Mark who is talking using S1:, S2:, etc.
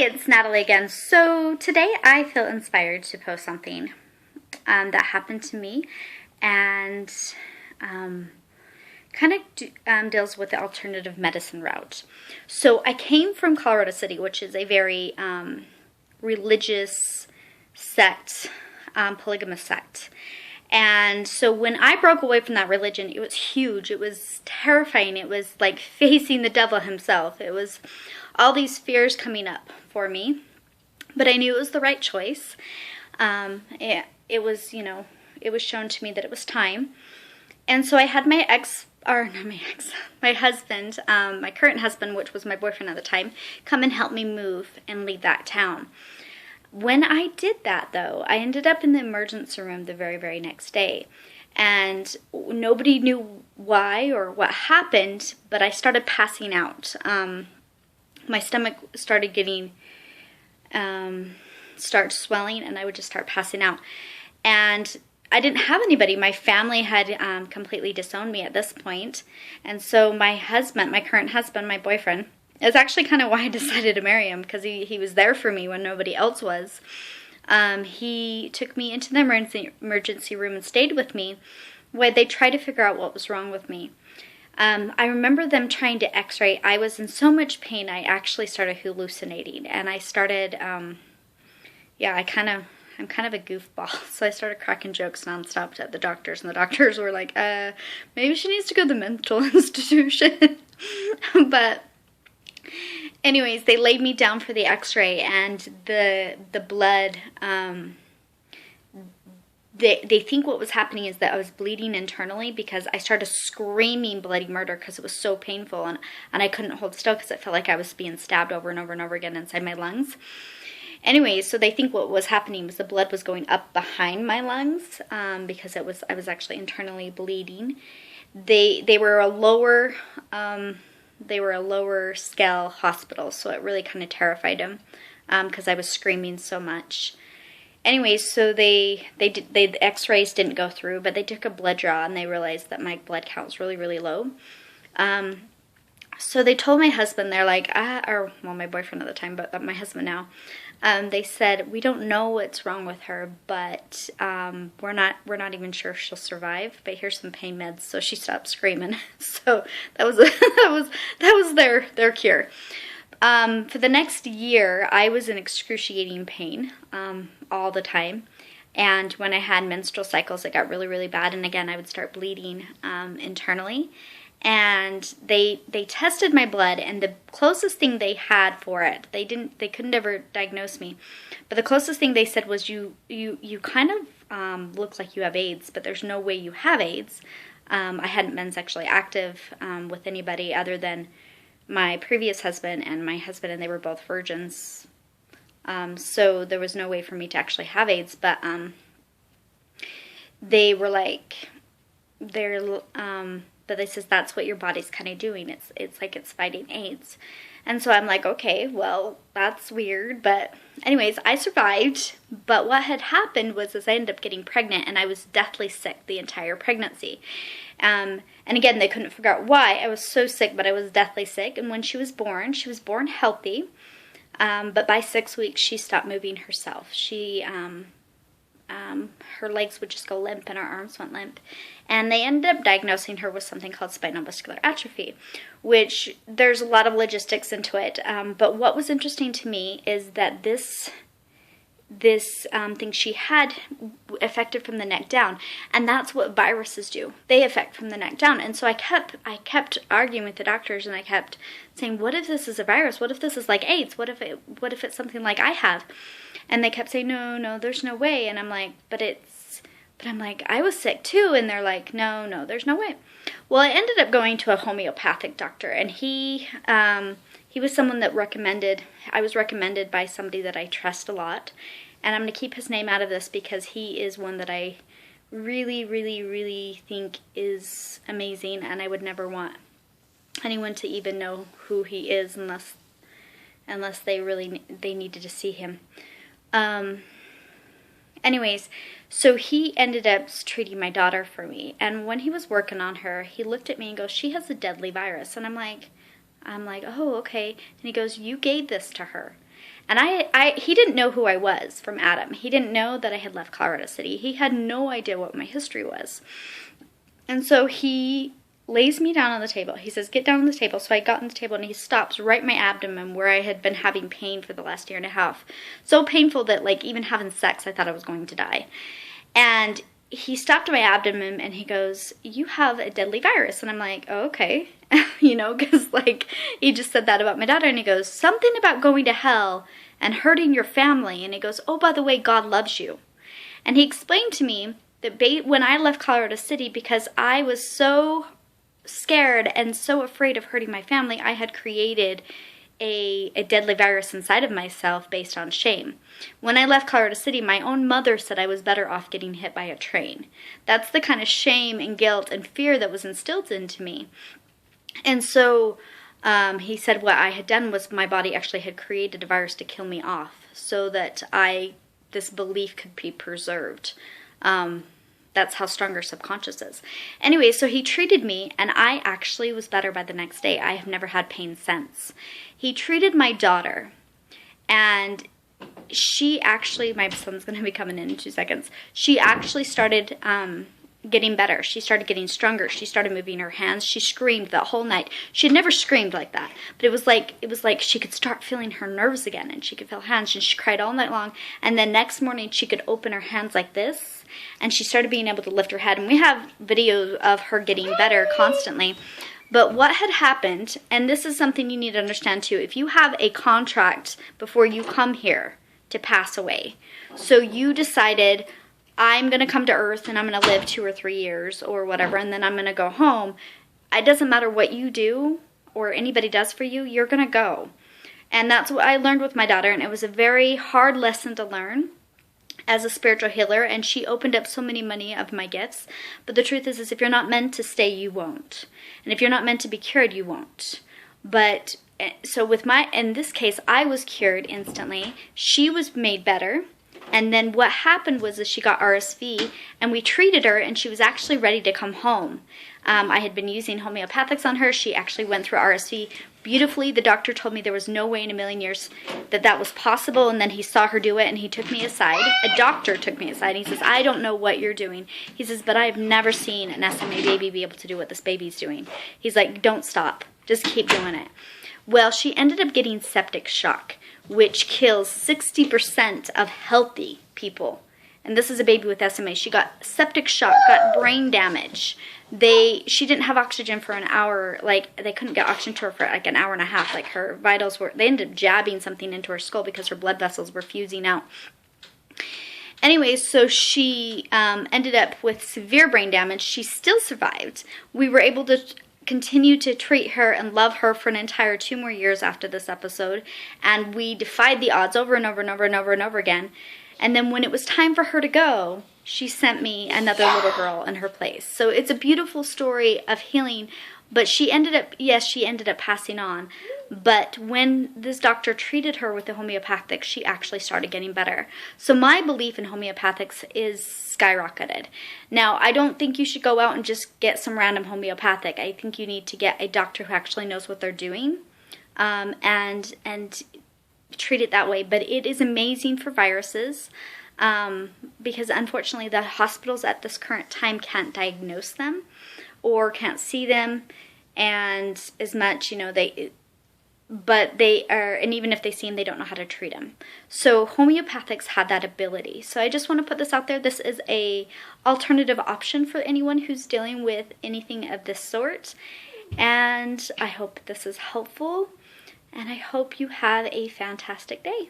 S1: Hi, it's Natalie again. So today I feel inspired to post something that happened to me and kind of deals with the alternative medicine route. So I came from Colorado City, which is a very religious sect, polygamist sect. And so when I broke away from that religion, it was huge. It was terrifying. It was like facing the devil himself. It was all these fears coming up for me. But I knew it was the right choice. It was, it was shown to me that it was time. And so I had my husband, my current husband, which was my boyfriend at the time, come and help me move and leave that town. When I did that, though, I ended up in the emergency room the very, very next day. And nobody knew why or what happened, but I started passing out. My stomach started start swelling, and I would just start passing out. And I didn't have anybody. My family had completely disowned me at this point. And so my husband, my current husband, my boyfriend, it's actually kind of why I decided to marry him, because he was there for me when nobody else was. He took me into the emergency room and stayed with me while they tried to figure out what was wrong with me. I remember them trying to x-ray. I was in so much pain, I actually started hallucinating. And I started, I'm kind of a goofball. So I started cracking jokes nonstop at the doctors. And the doctors were like, maybe she needs to go to the mental institution. But anyways, they laid me down for the x-ray, and the blood, they think what was happening is that I was bleeding internally because I started screaming bloody murder because it was so painful, and I couldn't hold still because it felt like I was being stabbed over and over and over again inside my lungs. Anyways, so they think what was happening was the blood was going up behind my lungs because I was actually internally bleeding. They were a lower scale hospital, so it really kind of terrified them because I was screaming so much. Anyways, so the x-rays didn't go through, but they took a blood draw and they realized that my blood count was really, really low. So they told my husband, they're like, my boyfriend at the time, but my husband now, they said, we don't know what's wrong with her, but we're not even sure if she'll survive, but here's some pain meds. So she stopped screaming. So that was their cure. For the next year, I was in excruciating pain all the time. And when I had menstrual cycles, it got really, really bad. And again, I would start bleeding internally. And they tested my blood, and the closest thing they had for it, they couldn't ever diagnose me, but the closest thing they said was you kind of look like you have AIDS, but there's no way you have AIDS. I hadn't been sexually active with anybody other than my previous husband and my husband, and they were both virgins. So there was no way for me to actually have AIDS, but they were like, but they says that's what your body's kind of doing. It's like it's fighting AIDS. And so I'm like, okay, well, that's weird. But anyways, I survived. But what had happened was I ended up getting pregnant, and I was deathly sick the entire pregnancy. And again, they couldn't figure out why. I was so sick, but I was deathly sick. And when she was born healthy. But by 6 weeks, she stopped moving herself. Her legs would just go limp and her arms went limp. And they ended up diagnosing her with something called spinal muscular atrophy, which there's a lot of logistics into it. But what was interesting to me is that this thing she had affected from the neck down, and that's what viruses do. They affect from the neck down. And so I kept arguing with the doctors, and I kept saying, what if this is a virus? What if this is like AIDS? What if it's something like I have? And they kept saying, no, there's no way. And I'm like, but I'm like, I was sick too. And they're like, no, there's no way. Well, I ended up going to a homeopathic doctor, and he was someone that I was recommended by somebody that I trust a lot. And I'm going to keep his name out of this because he is one that I really, really, really think is amazing, and I would never want anyone to even know who he is unless they needed to see him. Anyways, so he ended up treating my daughter for me, and when he was working on her, he looked at me and goes, she has a deadly virus. And I'm like, oh, okay. And he goes, you gave this to her. And he didn't know who I was from Adam. He didn't know that I had left Colorado City. He had no idea what my history was. And so he lays me down on the table. He says, get down on the table. So I got on the table, and he stops right in my abdomen where I had been having pain for the last year and a half. So painful that, like, even having sex, I thought I was going to die. And he stopped my abdomen, and he goes, you have a deadly virus. And I'm like, oh, okay. You know, because, like, he just said that about my daughter. And he goes, something about going to hell and hurting your family. And he goes, oh, by the way, God loves you. And he explained to me that when I left Colorado City, because I was so scared and so afraid of hurting my family, I had created a deadly virus inside of myself based on shame. When I left Colorado City, my own mother said I was better off getting hit by a train. That's the kind of shame and guilt and fear that was instilled into me. And so he said what I had done was my body actually had created a virus to kill me off so that this belief could be preserved. That's how strong our subconscious is. Anyway, so he treated me, and I actually was better by the next day. I have never had pain since. He treated my daughter, and she actually, my son's going to be coming in 2 seconds. She actually started getting better. She started getting stronger. She started moving her hands. She screamed that whole night. She had never screamed like that, but it was like she could start feeling her nerves again, and she could feel hands, and she cried all night long. And then next morning, she could open her hands like this, and she started being able to lift her head. And we have videos of her getting better constantly. But what had happened, and this is something you need to understand too, if you have a contract before you come here to pass away, so you decided, I'm going to come to Earth and I'm going to live 2 or 3 years or whatever, and then I'm going to go home. It doesn't matter what you do or anybody does for you, you're going to go. And that's what I learned with my daughter, and it was a very hard lesson to learn as a spiritual healer, and she opened up so many of my gifts. But the truth is if you're not meant to stay, you won't. And if you're not meant to be cured, you won't. But so in this case, I was cured instantly. She was made better. And then what happened was that she got RSV, and we treated her, and she was actually ready to come home. I had been using homeopathics on her. She actually went through RSV beautifully. The doctor told me there was no way in a million years that was possible, and then he saw her do it, and he took me aside. A doctor took me aside. He says, I don't know what you're doing. He says, but I've never seen an SMA baby be able to do what this baby's doing. He's like, don't stop. Just keep doing it. Well, she ended up getting septic shock, which kills 60% of healthy people. And this is a baby with SMA. She got septic shock, got brain damage. She didn't have oxygen for an hour. Like, they couldn't get oxygen to her for like an hour and a half. Like, her vitals they ended up jabbing something into her skull because her blood vessels were fusing out. Anyway, so she ended up with severe brain damage. She still survived. We were able to continue to treat her and love her for an entire 2 more years after this episode. And we defied the odds over and over and over and over and over again. And then when it was time for her to go, she sent me another little girl in her place. So it's a beautiful story of healing. But she ended up passing on. But when this doctor treated her with the homeopathic, she actually started getting better. So my belief in homeopathics is skyrocketed. Now, I don't think you should go out and just get some random homeopathic. I think you need to get a doctor who actually knows what they're doing, and treat it that way. But it is amazing for viruses, because unfortunately the hospitals at this current time can't diagnose them or can't see them, and as much, but they are, and even if they see them, they don't know how to treat them. So homeopathics had that ability. So I just want to put this out there. This is a alternative option for anyone who's dealing with anything of this sort. And I hope this is helpful. And I hope you have a fantastic day.